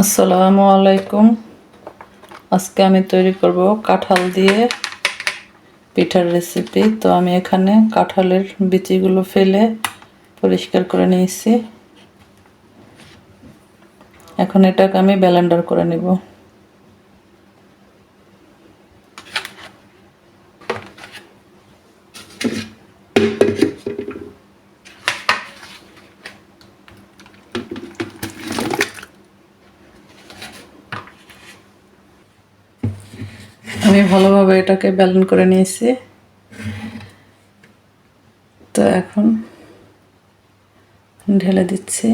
আসসালামু আলাইকুম। আজকে আমি তৈরি করব কাঁঠাল দিয়ে পিঠার রেসিপি। তো আমি এখানে কাঁঠালের বিচিগুলো ফেলে পরিষ্কার করে নিয়েছি। এখন এটাকে আমি ব্লেন্ডার করে নেব। আমি ভালোভাবে এটাকে ব্লেন্ড করে নিয়েছি। তো এখন ঢেলে দিচ্ছি।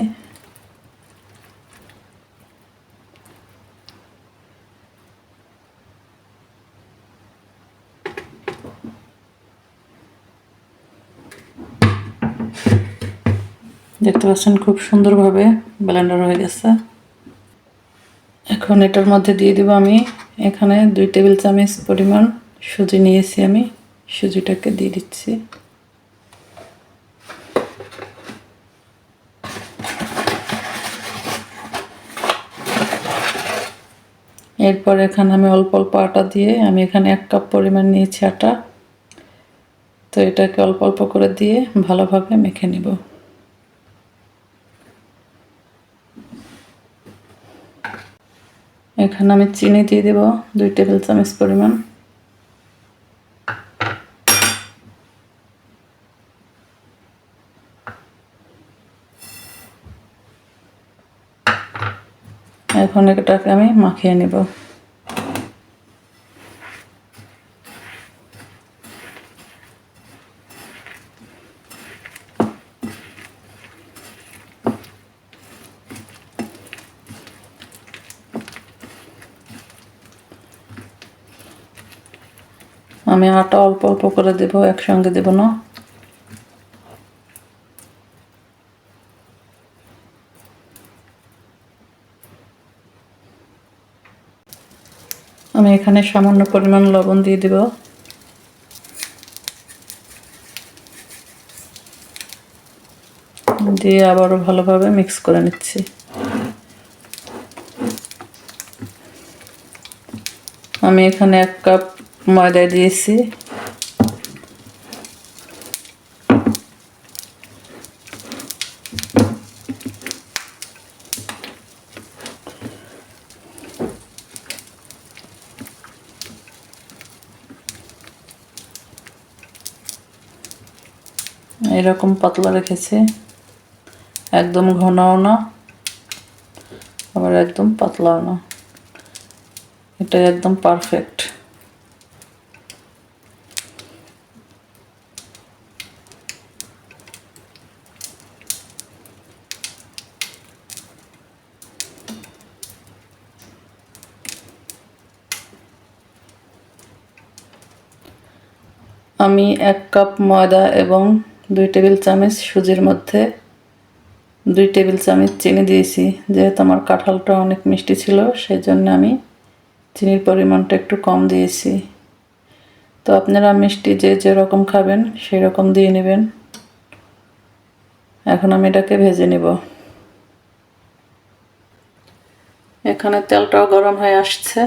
দেখতে পাচ্ছেন খুব সুন্দরভাবে ব্লেন্ডার হয়ে গেছে। এখন এটার মধ্যে দিয়ে দেব আমি এখানে 2 টেবিল চামচ পরিমাণ সুজি নিয়েছি। আমি সুজিটাকে দিয়ে দিচ্ছি। এরপর এখানে আমি অল্প অল্প আটা দিয়ে আমি এখানে 1 কাপ পরিমাণ নিয়েছি আটা। তো এটাকে অল্প অল্প করে দিয়ে ভালোভাবে মেখে নিব। এখানে আমি চিনি দিয়ে দেব 2 টেবিল চামচ পরিমাণ। এখন এটাকে আমি মাখিয়ে নেব। আমি আটা অল্প অল্প করে দেব, একসঙ্গে দেব না। আমি এখানে সামান্য পরিমাণ লবণ দিয়ে দেব। দিয়ে আবারও ভালোভাবে মিক্স করে নিচ্ছি। আমি এখানে 1 কাপ ময়দা দিয়েছি। এরকম পাতলা রেখেছি, একদম ঘনও না আবার একদম পাতলাও না, এটা একদম পারফেক্ট। আমি 1 কাপ ময়দা এবং 2 টেবিল চামচ সুজির মধ্যে 2 টেবিল চামচ চিনি দিয়েছি। যেহেতু আমার কাঁঠালটা অনেক মিষ্টি ছিল, সেই জন্য আমি চিনির পরিমাণটা একটু কম দিয়েছি। তো আপনারা মিষ্টি যে যেরকম খাবেন সেই রকম দিয়ে নেবেন। এখন আমি এটাকে ভেজে নেব। এখানে তেলটাও গরম হয়ে আসছে।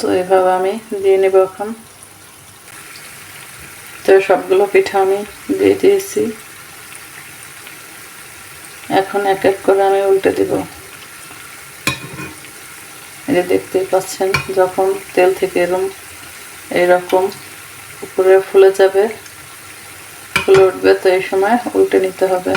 তো এভাবে আমি দিয়ে নেব। এখন তো সবগুলো পিঠা আমি দিয়ে দিয়েছি। এখন এক এক করে আমি উল্টে দিব। এই যে দেখতেই পাচ্ছেন, যখন তেল থেকে এরকম উপরে ফুলে যাবে, ফুলে উঠবে, তো এই সময় উল্টে নিতে হবে।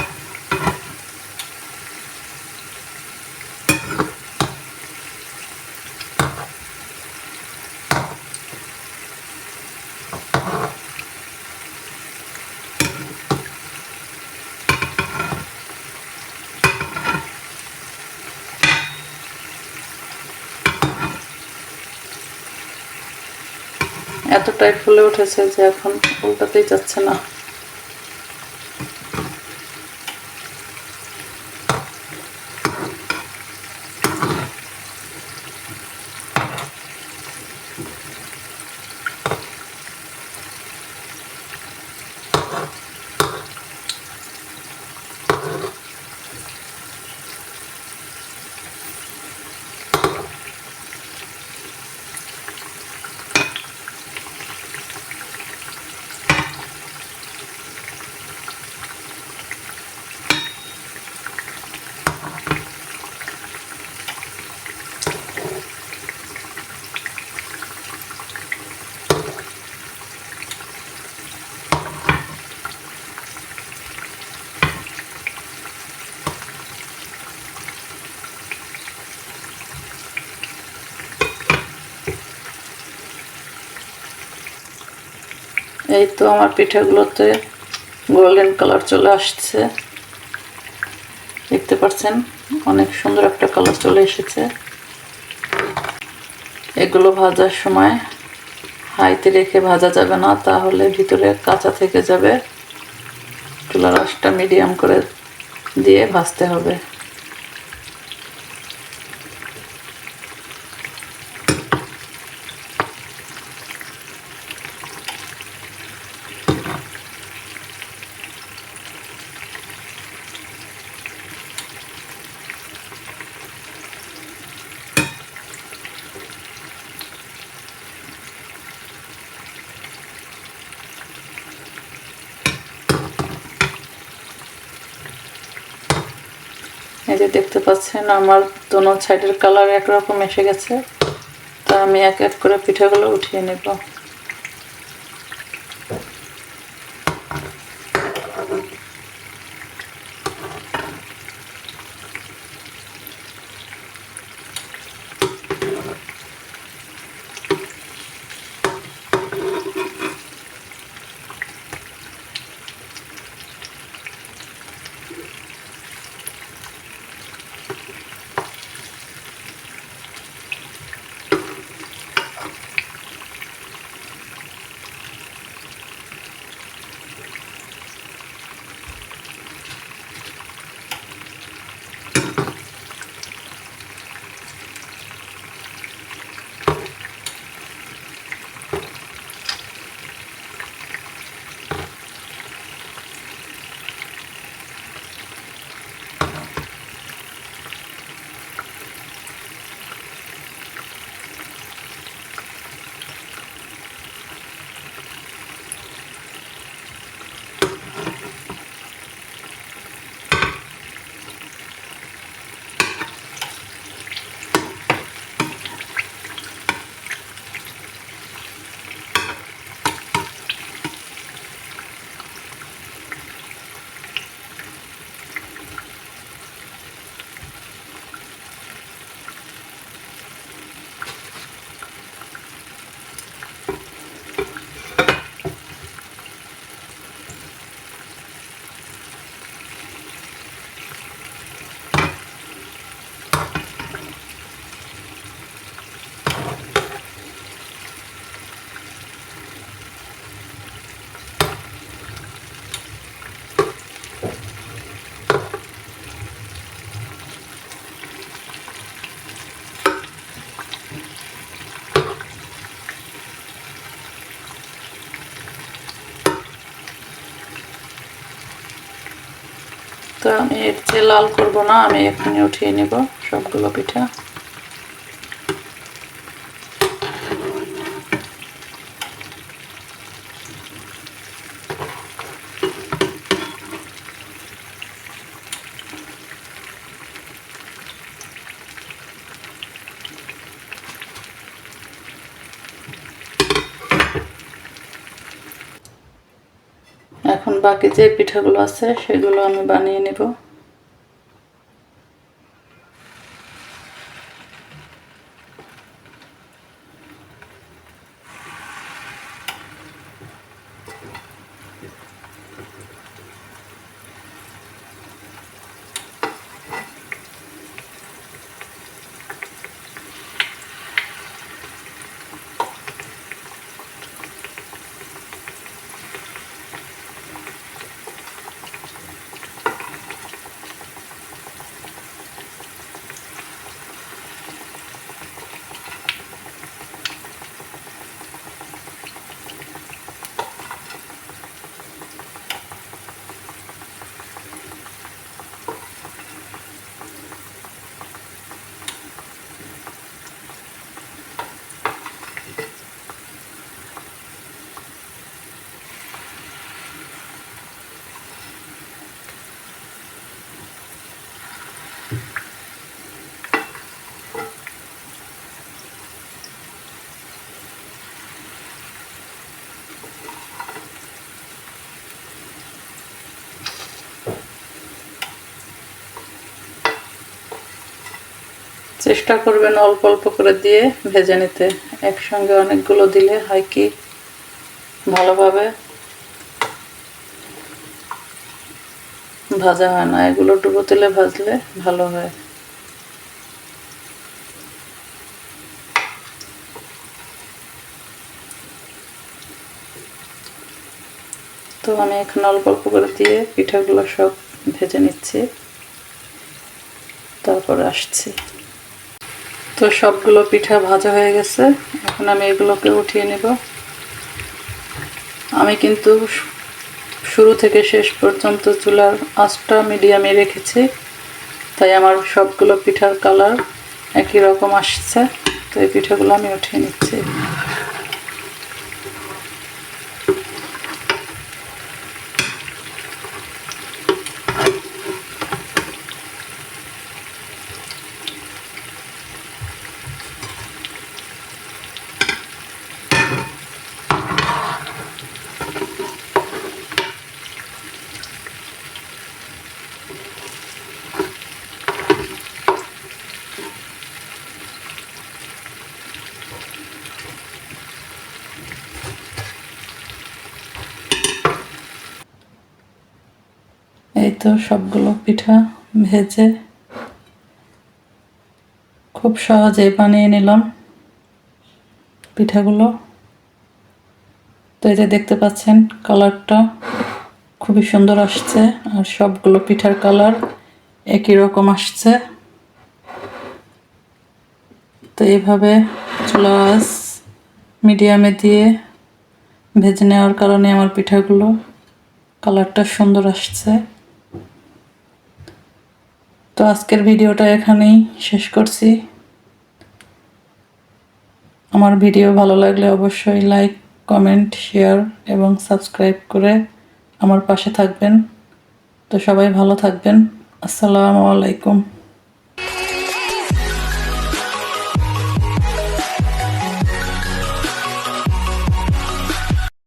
এতটাই ফুলে উঠেছে যে এখন উল্টাতেই যাচ্ছে না। এই তো আমার পিঠাগুলোতে গোল্ডেন কালার চলে আসছে, দেখতে পাচ্ছেন অনেক সুন্দর একটা কালার চলে এসেছে। এগুলো ভাজার সময় হাইতে রেখে ভাজা যাবে না, তাহলে ভিতরে কাঁচা থেকে যাবে। চুলার আঁচটা মিডিয়াম করে দিয়ে ভাজতে হবে। এই যে দেখতে পাচ্ছেন আমার দোনো সাইডের কালার একরকম এসে গেছে। তা আমি এক এক করে পিঠাগুলো উঠিয়ে নেব। তো আমি এর চেয়ে লাল করব না, আমি এখানে উঠিয়ে নেব সবগুলো পিঠা। এখন বাকি যে পিঠাগুলো আছে সেগুলো আমি বানিয়ে নেব। চেষ্টা করবেন অল্প অল্প করে দিয়ে ভেজে নিতে। একসঙ্গে অনেকগুলো দিলে হয় কি ভালোভাবে ভাজা হয় না, এগুলো ডুবো তেলে ভাজলে ভালো হয়। তো আমি এখানে অল্প অল্প করে দিয়ে পিঠাগুলো সব ভেজে নিচ্ছি, তারপরে আসছি। তো সবগুলো পিঠা ভাজা হয়ে গেছে, এখন আমি এগুলোকে উঠিয়ে নেব। আমি কিন্তু শুরু থেকে শেষ পর্যন্ত চুলার আঁচটা মিডিয়ামে রেখেছি, তাই আমার সবগুলো পিঠার কালার একই রকম আসছে। তো এই পিঠাগুলো আমি উঠিয়ে নিচ্ছি। এই তো সবগুলো পিঠা ভেজে খুব সহজে বানিয়ে নিলাম পিঠাগুলো। তো এই যে দেখতে পাচ্ছেন কালারটা খুবই সুন্দর আসছে, আর সবগুলো পিঠার কালার একই রকম আসছে। তো এইভাবে চুলার আঁচ মিডিয়ামে দিয়ে ভেজে নেওয়ার কারণে আমার পিঠাগুলো কালারটা সুন্দর আসছে। তো আজকের ভিডিওটা এখানেই শেষ করছি। আমার ভিডিও ভালো লাগলে অবশ্যই লাইক, কমেন্ট, শেয়ার এবং সাবস্ক্রাইব করে আমার পাশে থাকবেন। তো সবাই ভালো থাকবেন। আসসালামু আলাইকুম।